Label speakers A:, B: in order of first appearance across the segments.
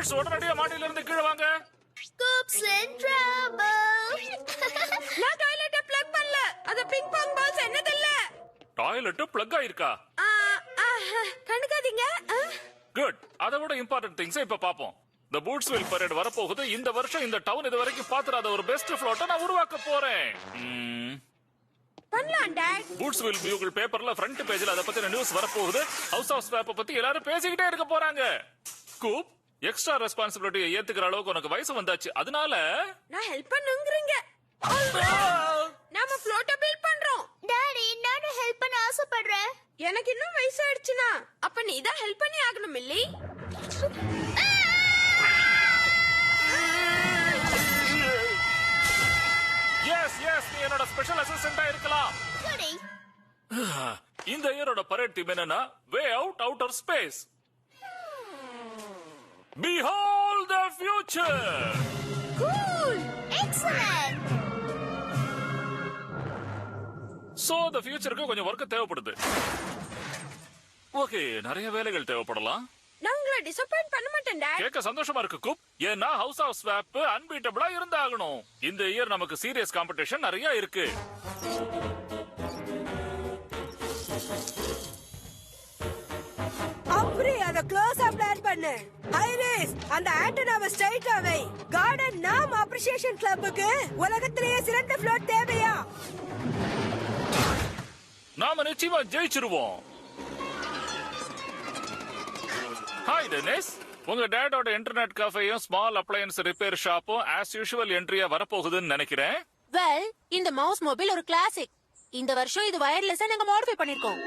A: Boots உடனடியா மாடியில இருந்து கீழே வாங்க.
B: Scoops in trouble.
C: நான் டாய்லெட்ட பிளக் பண்ணல. அது பிங் பாங் பால்ஸ் என்னதில்ல.
A: டாய்லெட் பிளக் ஆயிருக்கா?
C: கண்டுக்காதீங்க.
A: குட். அதை விட இம்பார்ட்டன்ட் திங்ஸ் இப்ப பாப்போம். The Bootsville Parade வரப்போகுது. இந்த வருஷம் இந்த டவுன் இது வரைக்கும் பாத்துறாத ஒரு பெஸ்ட் ஃப்ளோட்டை நான் உருவாக்க போறேன்.
C: பண்ணலாம் டாட்.
A: Bootsville Bugle பேப்பர்ல ஃப்ரண்ட் பேஜ்ல அத பத்தின நியூஸ் வரப்போகுது. ஹவுஸ் ஆஃப் ஸ்வாப்ப பத்தி எல்லாரும் பேசிக்கிட்டே இருக்க போறாங்க. கூப், எக்ஸ்ட்ரா ரெஸ்பான்சிபிலிட்டியை ஏத்துக்கிற அளவுக்கு உனக்கு வயசு வந்தாச்சு. அதனால
C: நான் ஹெல்ப் பண்ணுங்கறீங்க. நாம ஃப்ளோட்ட பில்ட் பண்றோம்.
B: டாடி, நானும் ஹெல்ப் பண்ண ஆசைப்படுறேன்.
C: எனக்கு இன்னும் வயசு ஆயிடுச்சுனா அப்ப நீ தான் ஹெல்ப் பண்ணி ஆகணும் மில்லி.
A: எஸ் எஸ், நீ என்னோட ஸ்பெஷல் அசிஸ்டண்டா இருக்கலாம்.
B: சரி.
A: இந்த இயரோட பரேட் தீம் என்னன்னா வே out outer space. Behold the future.
B: Cool. Excellent.
A: So the futureக்கு கொஞ்சம் வர்க் தேவைப்படுது. ஓகே, நிறைய வேலைகள் தேவைப்படலாம்.
C: நான் உங்களை டிசப்பாயிண்ட் பண்ண மாட்டேன் டாட்.
A: கேட்க சந்தோஷமா இருக்கு கூப். ஏன்னா ஹவுஸ் ஆஃப் ஸ்வாப் அன்பீட்டபிளா இருந்தாகணும். இந்த இயர் நமக்கு சீரியஸ் காம்படிஷன் நிறைய இருக்கு.
C: அப்படியே அத க்ளோஸா பிளான் பண்ணு. ஐரிஸ், அந்த ஆண்டனாவை ஸ்ட்ரைட்டா வை. கார்டன் நாம் அப்ரிசியேஷன் கிளப்புக்கு உலகத்திலேயே சிறந்த ஃப்ளோட் தேவையா?
A: நாம நிச்சயமா ஜெயிச்சிருவோம். ஹாய் டெனிஸ், உங்க டேடோட இன்டர்நெட் கஃபேயும் ஸ்மால் அப்ளையன்ஸ் ரிப்பேர் ஷாப்பும் ஆஸ் யூஷுவல் என்ட்ரியா வரப்போகுதுன்னு நினைக்கிறேன்.
D: வெல், இந்த மவுஸ் மொபைல் ஒரு கிளாசிக். இந்த வருஷம் இது வயர்லெஸ்ஸா நாங்க மாடிஃபை பண்ணிருக்கோம்.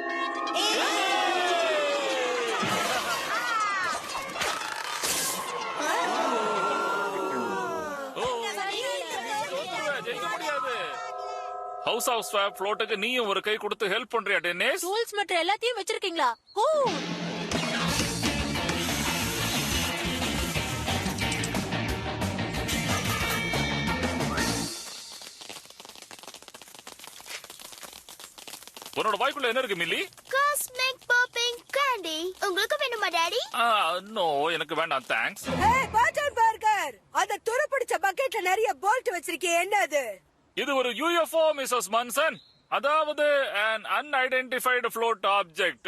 A: ஜெயிக்க முடியாது. ஹவுஸ் ஆஃப் ஸ்வாப் ஃப்ளோட்டுக்கு நீயும் ஒரு கை கொடுத்து ஹெல்ப் பண்றியா டெனிஸ்?
D: டூல்ஸ் மற்றும் எல்லாத்தையும் வச்சிருக்கீங்களா? ஓ,
A: உன்னோட வாய்க்குள்ள என்ன இருக்கு மில்லி?
B: Cosmic popping candy. உங்களுக்கு வேணுமா டாடி?
A: நோ, எனக்கு வேண்டாம், தேங்க்ஸ்.
C: ஏய் பாட்டர் பர்கர், அத துருப்பிடிச்ச பக்கெட்ல நிறைய போல்ட் வச்சிருக்கே, என்னது?
A: இது ஒரு UFO மிஸ்ஸஸ் மன்சன். அதாவது an unidentified float object.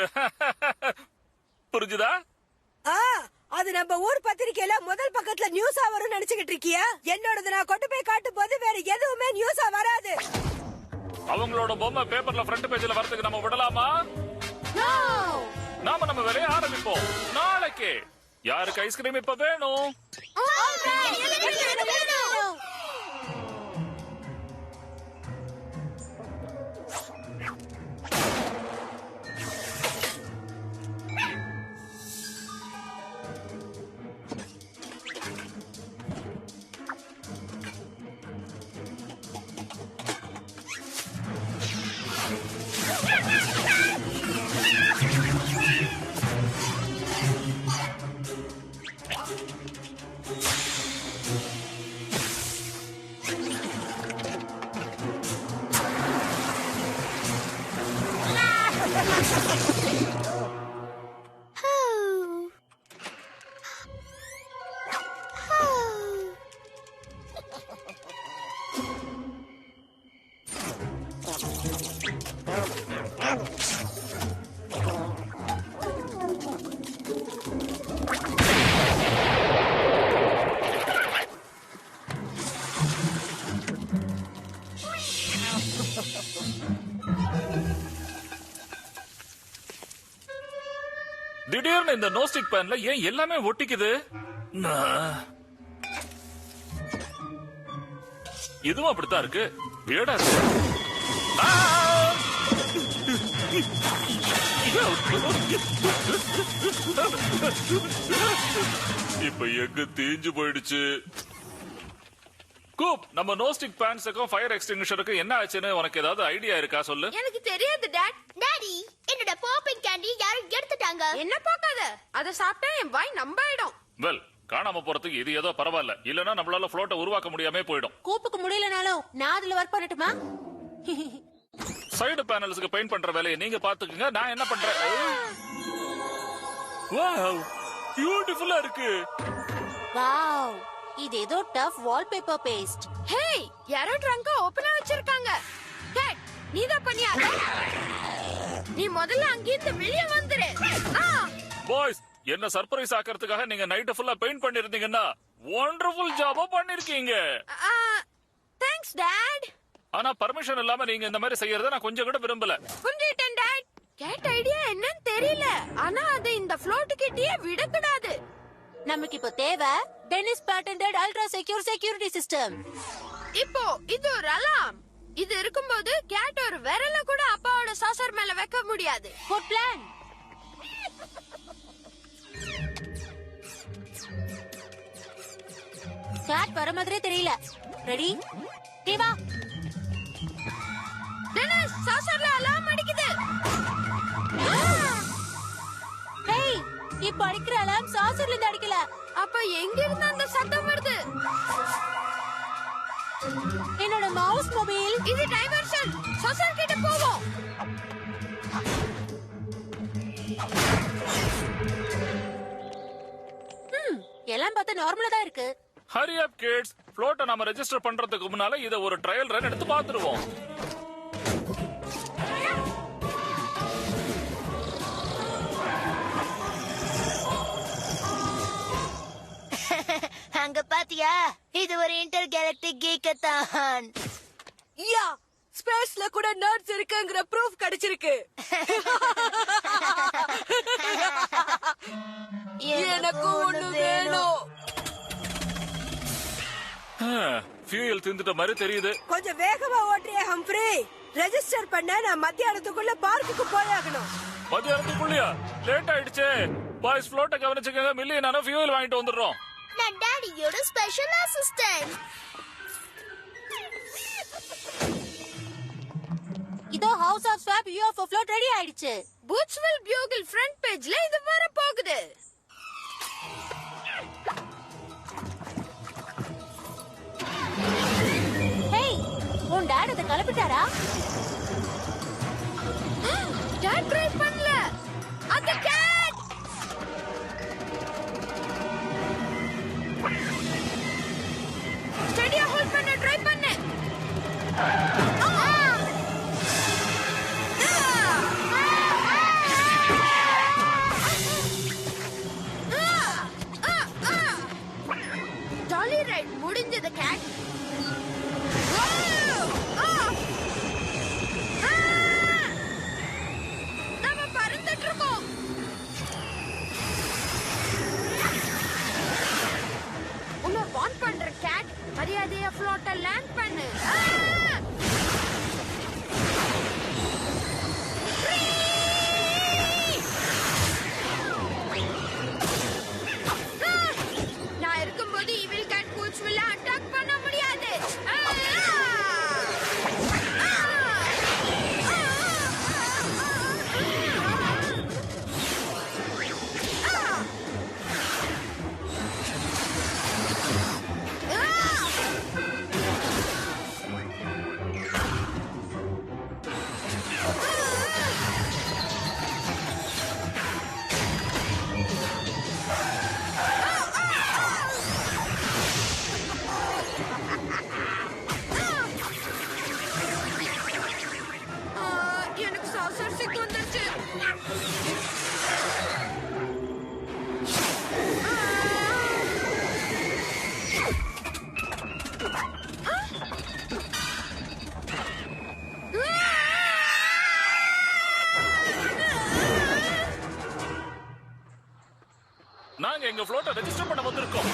A: புரிஞ்சுதா?
C: அது நம்ம ஊர் பத்திரிக்கையில முதல் பக்கத்துல நியூஸா வரும்னு நினைச்சுக்கிட்டு இருக்கியா? என்னோடது நான் கொண்டு போய் காட்டும் போது வேற எதுவுமே நியூஸா வராது.
A: அவங்களோட பொம்மை பேப்பர்ல ஃப்ரண்ட் பேஜ்ல வரதுக்கு நம்ம விடலாமா? நாம நம்ம வேலையை ஆரம்பிப்போம் நாளைக்கு. யாருக்கு ஐஸ்கிரீம் இப்ப வேணும்? திடீர்னு இந்த நோஸ்டிக் பேன்ல ஏன் எல்லாமே ஒட்டிக்குது? இதுவும் அப்படித்தான் இருக்கு. வியர்டா இருக்கு. இப்ப எங்க தீஞ்சு போயிடுச்சு. கூப், நம்ம நோஸ்டிக் பேன்ஸுக்கும் ஃபயர் எக்ஸ்டிங்விஷருக்கும் என்ன ஆச்சுன்னு உனக்கு ஏதாவது ஐடியா இருக்கா? சொல்லு.
C: எனக்கு தெரியாது டாட்.
B: டாடி, என்னோட பாப்பிங் கேண்டி யாரும் எடுத்துட்டாங்க.
C: என்ன பார்க்காத, அத சாப்பிட்டா என் வாய் நம்பாயிடும்.
A: வெல், காணாம போறதுக்கு இது ஏதோ பரவாயில்ல. இல்லனா நம்மளால ஃப்ளோட்டை உருவாக்க முடியாம போயிடும்.
D: கூப்புக்கு முடியலனாலும் நான் அதுல ஒர்க் பண்ணட்டுமா?
A: சைடு பேனல்ஸ்க்கு பெயிண்ட் பண்ற வேலையை நீங்க பாத்துக்கங்க. நான் என்ன பண்றேன்? வாவ், பியூட்டிஃபுல்லா இருக்கு.
D: வாவ், இது ஏதோ டஃப் வால்பேப்பர் பேஸ்ட்.
E: ஹே, யாரோ ட்ரங்க ஓபனா வச்சிருக்காங்க. கேட், நீதான் பண்ணியா? நீ முதல்ல அங்கிருந்து வெளிய வந்துரு.
A: பாய்ஸ், என்ன சர்ப்ரைஸ் ஆக்கிறதுக்காக நீங்க நைட் ஃபுல்லா பெயிண்ட் பண்ணிருந்தீங்கன்னா வண்டர்ஃபுல் ஜாபா பண்ணிருக்கீங்க.
E: Thanks dot.
A: ஆனா பர்மிஷன் இல்லாம நீங்க இந்த மாதிரி செய்யறத நான் கொஞ்சம் கூட விரும்பல.
E: புரிஞ்சுட்டேன் டாட். கேட் ஐடியா என்னன்னு தெரியல, ஆனா அது இந்த ஃப்ளோட் கிட்டயே விடக்கூடாது.
D: நமக்கு இப்போ தேவை tennis patented ultra secure security system.
E: இப்போ இது ஒரு அலாம். இது இருக்கும்போது கேட் ஒரு விரல கூட அப்பாவோட சாசர் மேல வைக்க முடியாது.
D: Good plan. கேட் வர மாதிரியே தெரியல. ரெடி? நீ வா.
E: டெனிஸ், சாசர்ல அலாம் அடிக்குது.
D: ஹேய், இப்போ அடிக்கிற அலாம் சாசர்ல இருந்து அடிக்கல.
E: அப்ப எங்க இருந்து அந்த சத்தம் வருது?
D: என்னோட மவுஸ் மொபைல்.
E: இது டைவர்ஷன். சாசர் கிட்ட போவோம்.
D: எல்லாம் பார்த்தா நார்மலா தான் இருக்கு.
A: ஹரி அப் கிட்ஸ், ஃப்ளோட்டை நாம ரெஜிஸ்டர் பண்றதுக்கு முன்னால இத ஒரு ட்ரையல் ரன் எடுத்து பாத்துருவோம்.
B: அங்க பாத்தியா, இது ஒரு இன்டர் கேலக்டிக் கீக்கத்தான்.
C: யா, ஸ்பேஸ்ல கூட நர்ட்ஸ் இருக்குங்கிற ப்ரூஃப் கிடைச்சிருக்கு. எனக்கு ஒண்ணு வேணும்.
A: ஃபியூயல் தீந்துட்ட மாதிரி தெரியுது.
C: கொஞ்சம் வேகமா ஓட்டுறியா ஹம்ப்ரி? ரெஜிஸ்டர் பண்ண நான் மத்தியானத்துக்குள்ள பார்க்குக்கு போயாகணும்.
A: மதியானத்துக்குள்ளயா? லேட் ஆயிடுச்சு. பாய்ஸ், ஃப்ளோட்டை கவனிச்சுக்கங்க. மில்லி நானும் ஃபியூயல் வாங்கிட்டு வந்துடுறோம்.
B: நான் டாடியோட ஸ்பெஷல் அசிஸ்டன்ட்.
D: இதோ House of Swap UFO float ready ஆயிடுச்சு.
E: பூட்ஸ்வில் பியூகிள் ஃப்ரண்ட் பேஜ்ல இது வர போகுது.
D: ஹேய், உன் டாட் இத கலப்பிட்டாரா?
E: டாட் ட்ரை பண்ணல. அந்த கேட். ஸ்டடியா ஹோல்ட் பண்ண ட்ரை பண்ணு. டாலி ரைட் முடிஞ்சது கேட். நம்ம பறந்துட்டு இருக்கோம். உன்னை வார்ன் பண்ற கேட், மரியாதையா ஃப்ளோட்டை லேண்ட் பண்ணு. நான் இருக்கும்போது ஈவில் கேட் பூட்ஸ்வில்ல அட்டாக் பண்ண முடியாது. எனக்கு சாசர் சிக் வந்துருச்சு.
A: நாங்க எங்க ஃப்ளோட்டை ரெஜிஸ்டர் பண்ண வந்திருக்கோம்.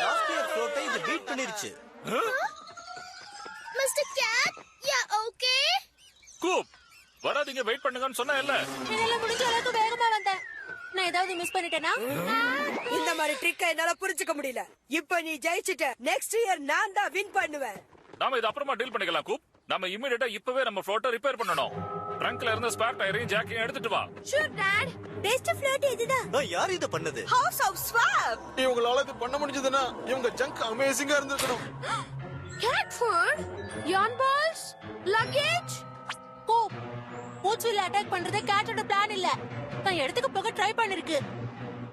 F: லாஸ்ட் இயர் ஃப்ளோட்டை இது பீட் பண்ணிருச்சு.
B: Mister Cat, yeah okay?
A: Coop, வராதீங்க, வெயிட் பண்ணுங்கன்னு சொன்னா இல்ல.
D: என்னால முடிஞ்ச அளவுக்கு வேகமா வந்தேன். நான் ஏதாவது மிஸ் பண்ணிட்டேனா?
C: இந்த மாதிரி ட்ரிக்கை என்னால புரிஞ்சுக்க முடியல. இப்ப நீ ஜெயிச்சிட்ட. நெக்ஸ்ட் இயர் நான் தான் வின் பண்ணுவேன்.
A: நாம இது அப்புறமா டீல் பண்ணிக்கலாம் கூப். நம்ம இமிடியேட்டா இப்பவே நம்ம ஃப்ளோட்டை ரிப்பேர் பண்ணணும். ட்ரங்க்ல இருந்த ஸ்பேர் டயரையும் ஜாக்கையும் எடுத்துட்டு வா.
E: Sure dot.
B: பெஸ்ட் ஃபிளோட் இதுதான்.
F: யார் இத பண்ணது?
C: House of Swap.
G: இவங்களால இது பண்ண முடிஞ்சதுன்னா இவங்க ஜங்க் அமேசிங்கா இருந்திருக்கணும்.
E: Cat food, yarn balls, luggage.
D: Coop பூச்சில அட்டாக் பண்றது கேட்டோட பிளான் இல்ல. நான் இடத்துக்கு போக ட்ரை பண்ணிருக்கு.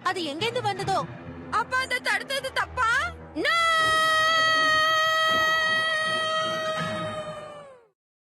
D: அது எங்க இருந்து வந்ததோ?
E: அப்ப அத தடுத்தது தப்பா? நோ!